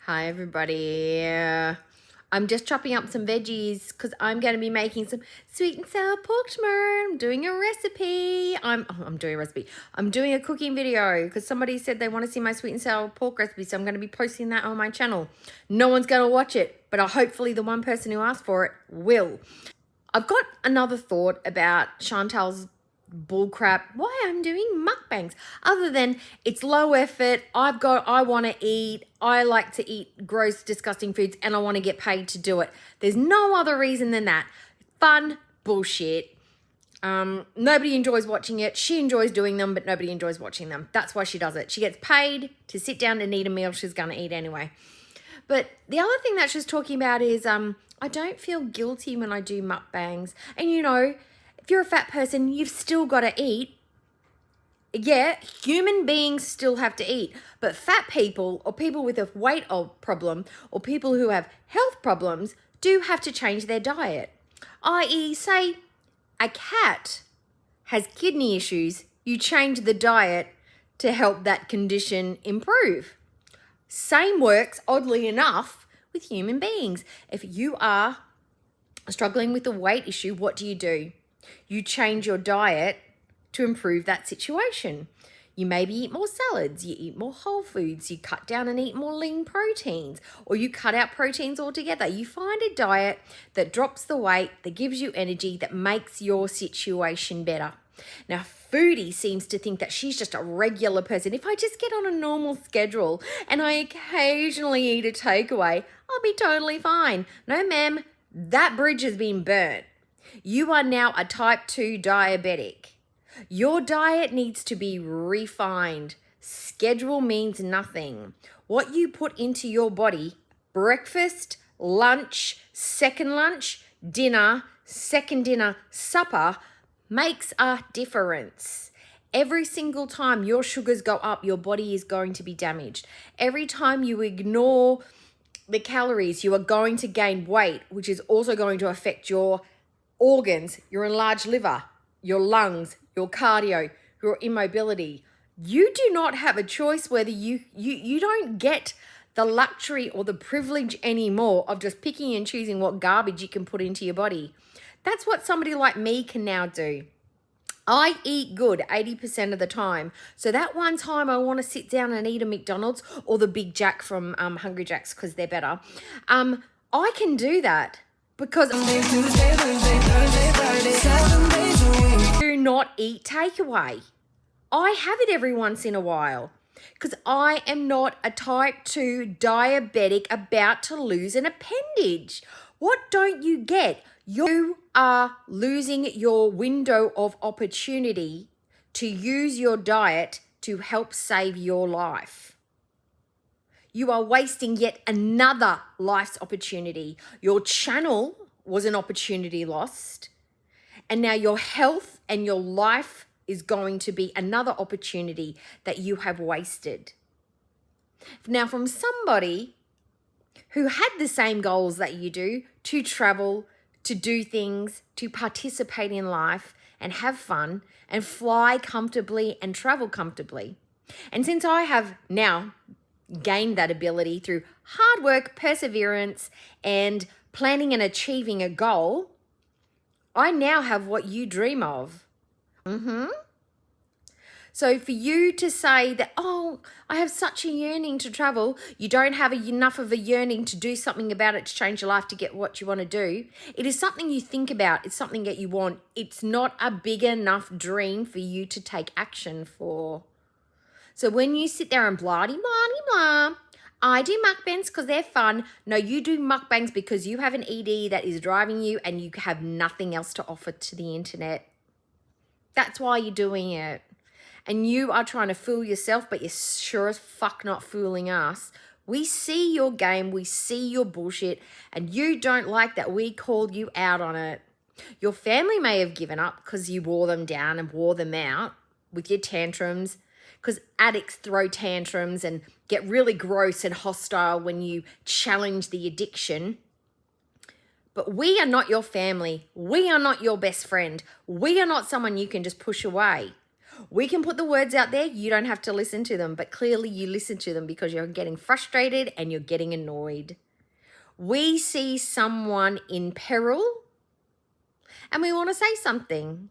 Hi everybody. I'm just chopping up some veggies because I'm going to be making some sweet and sour pork tomorrow. I'm doing a recipe. I'm doing a recipe. I'm doing a cooking video because somebody said they want to see my sweet and sour pork recipe, so I'm going to be posting that on my channel. No one's going to watch it, but hopefully the one person who asked for it will. I've got another thought about Chantal's bullcrap why I'm doing mukbangs, other than it's low effort. I want to eat, I like to eat gross disgusting foods, and I want to get paid to do it. There's no other reason than that. Fun bullshit. Nobody enjoys watching it. She enjoys doing them, but nobody enjoys watching them. That's why she does it. She gets paid to sit down and eat a meal she's going to eat anyway. But the other thing that she's talking about is I don't feel guilty when I do mukbangs. And you know, if you're a fat person, you've still got to eat. Yeah, human beings still have to eat. But fat people or people with a weight problem or people who have health problems do have to change their diet. I.e., say a cat has kidney issues, you change the diet to help that condition improve. Same works, oddly enough, with human beings. If you are struggling with a weight issue, what do? You change your diet to improve that situation. You maybe eat more salads, you eat more whole foods, you cut down and eat more lean proteins, or you cut out proteins altogether. You find a diet that drops the weight, that gives you energy, that makes your situation better. Now, foodie seems to think that she's just a regular person. If I just get on a normal schedule and I occasionally eat a takeaway, I'll be totally fine. No, ma'am, that bridge has been burnt. You are now a type 2 diabetic. Your diet needs to be refined. Schedule means nothing. What you put into your body, breakfast, lunch, second lunch, dinner, second dinner, supper, makes a difference. Every single time your sugars go up, your body is going to be damaged. Every time you ignore the calories, you are going to gain weight, which is also going to affect your organs, your enlarged liver, your lungs, your cardio, your immobility. You do not have a choice whether you don't get the luxury or the privilege anymore of just picking and choosing what garbage you can put into your body. That's what somebody like me can now do. I eat good 80% of the time. So that one time I want to sit down and eat a McDonald's or the Big Jack from Hungry Jack's because they're better. I can do that because I do not eat takeaway. I have it every once in a while because I am not a type 2 diabetic about to lose an appendage. What don't you get? You are losing your window of opportunity to use your diet to help save your life. You are wasting yet another life's opportunity. Your channel was an opportunity lost, and now your health and your life is going to be another opportunity that you have wasted. Now, from somebody who had the same goals that you do, to travel, to do things, to participate in life and have fun and fly comfortably and travel comfortably. And since I have now gained that ability through hard work, perseverance, and planning and achieving a goal, I now have what you dream of. So for you to say that, oh, I have such a yearning to travel, you don't have enough of a yearning to do something about it to change your life to get what you want to do. It is something you think about. It's something that you want. It's not a big enough dream for you to take action for. So when you sit there and blah, I do mukbangs because they're fun. No, you do mukbangs because you have an ED that is driving you and you have nothing else to offer to the internet. That's why you're doing it. And you are trying to fool yourself, but you're sure as fuck not fooling us. We see your game, we see your bullshit, and you don't like that we called you out on it. Your family may have given up because you wore them down and wore them out with your tantrums, because addicts throw tantrums and get really gross and hostile when you challenge the addiction. But we are not your family. We are not your best friend. We are not someone you can just push away. We can put the words out there. You don't have to listen to them, but clearly you listen to them because you're getting frustrated and you're getting annoyed. We see someone in peril and we want to say something,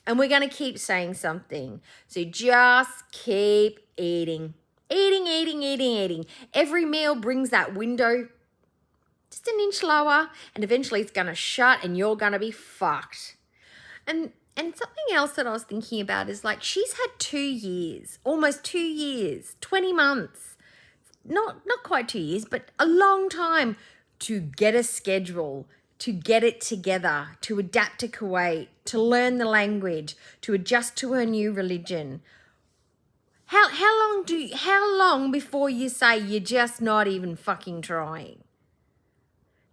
and we're going to keep saying something. So just keep eating. Eating. Every meal brings that window just an inch lower, and eventually it's going to shut and you're going to be fucked. And something else that I was thinking about is like, she's had 2 years, almost 2 years, 20 months, not quite 2 years, but a long time to get a schedule, to get it together, to adapt to Kuwait, to learn the language, to adjust to her new religion. How long before you say you're just not even fucking trying?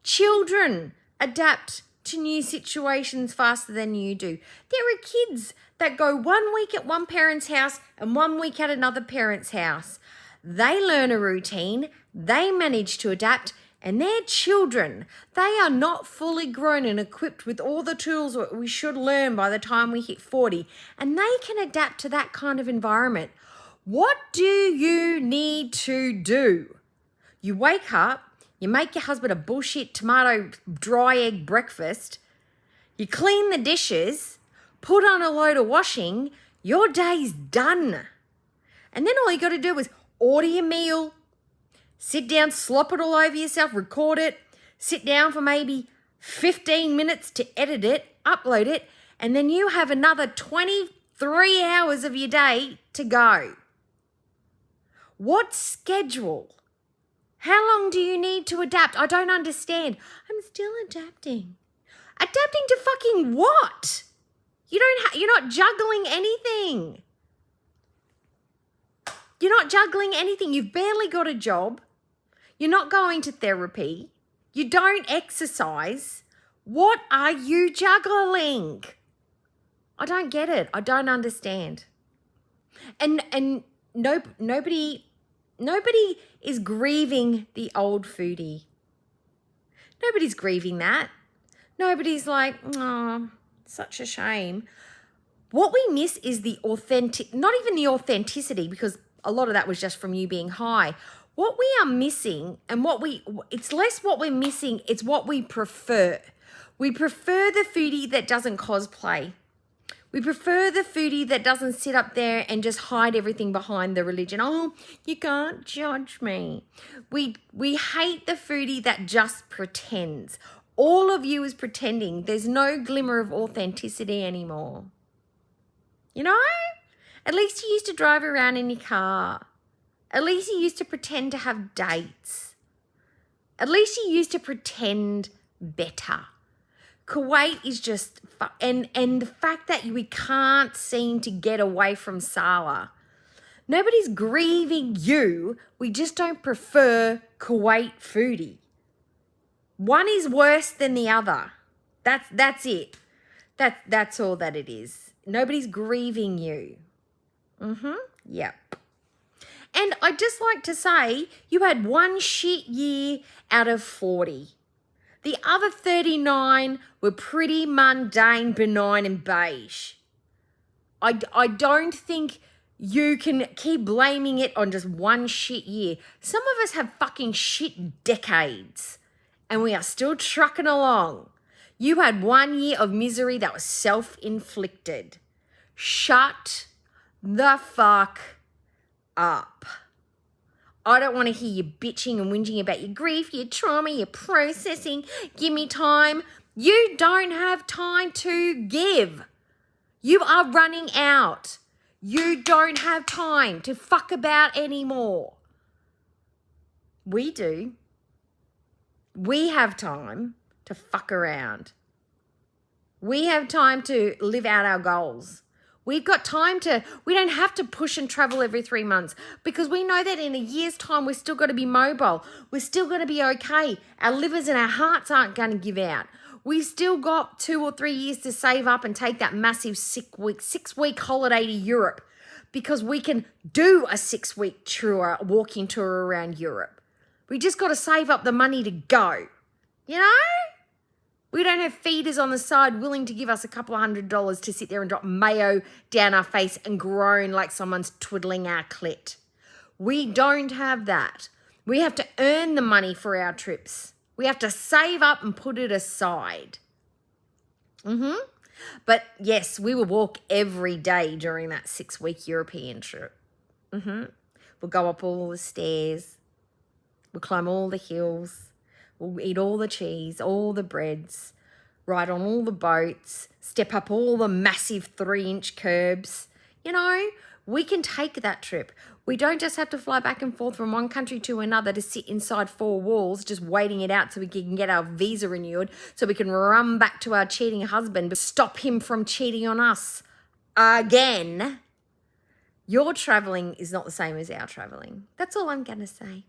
Children adapt to new situations faster than you do. There are kids that go 1 week at one parent's house and 1 week at another parent's house. They learn a routine, they manage to adapt, and they're children. They are not fully grown and equipped with all the tools that we should learn by the time we hit 40, and they can adapt to that kind of environment. What do you need to do? You wake up, you make your husband a bullshit tomato dry egg breakfast, you clean the dishes, put on a load of washing, your day's done. And then all you got to do is order your meal, sit down, slop it all over yourself, record it, sit down for maybe 15 minutes to edit it, upload it, and then you have another 23 hours of your day to go. What schedule? How long do you need to adapt? I don't understand. I'm still adapting. Adapting to fucking what? You're not juggling anything. You're not juggling anything. You've barely got a job. You're not going to therapy. You don't exercise. What are you juggling? I don't get it. I don't understand. And nobody is grieving the old foodie. Nobody's grieving that. Nobody's like, oh, such a shame. What we miss is the not even the authenticity, because a lot of that was just from you being high. What we are missing, and it's less what we're missing, it's what we prefer. We prefer the foodie that doesn't cosplay. We prefer the foodie that doesn't sit up there and just hide everything behind the religion. Oh, you can't judge me. We hate the foodie that just pretends. All of you is pretending. There's no glimmer of authenticity anymore. You know? At least you used to drive around in your car. At least you used to pretend to have dates. At least you used to pretend better. Kuwait is just, and the fact that we can't seem to get away from Salah. Nobody's grieving you. We just don't prefer Kuwait foodie. One is worse than the other. That's it. That's all that it is. Nobody's grieving you. Yep. And I'd just like to say you had 1 shit year out of 40. The other 39 were pretty mundane, benign, and beige. I don't think you can keep blaming it on just 1 shit year. Some of us have fucking shit decades, and we are still trucking along. You had 1 year of misery that was self-inflicted. Shut the fuck up. I don't want to hear you bitching and whinging about your grief, your trauma, your processing. Give me time. You don't have time to give. You are running out. You don't have time to fuck about anymore. We do. We have time to fuck around. We have time to live out our goals. We've got time we don't have to push and travel every 3 months, because we know that in a year's time, we're still going to be mobile. We're still going to be okay. Our livers and our hearts aren't going to give out. We've still got 2 or 3 years to save up and take that massive 6-week holiday to Europe, because we can do a 6-week tour, walking tour around Europe. We just got to save up the money to go, you know? We don't have feeders on the side willing to give us a couple of $100 to sit there and drop mayo down our face and groan like someone's twiddling our clit. We don't have that. We have to earn the money for our trips. We have to save up and put it aside. But yes, we will walk every day during that 6-week European trip. We'll go up all the stairs. We'll climb all the hills. We'll eat all the cheese, all the breads, ride on all the boats, step up all the massive 3-inch curbs. You know, we can take that trip. We don't just have to fly back and forth from one country to another to sit inside 4 walls just waiting it out so we can get our visa renewed, so we can run back to our cheating husband, stop him from cheating on us again. Your traveling is not the same as our traveling. That's all I'm going to say.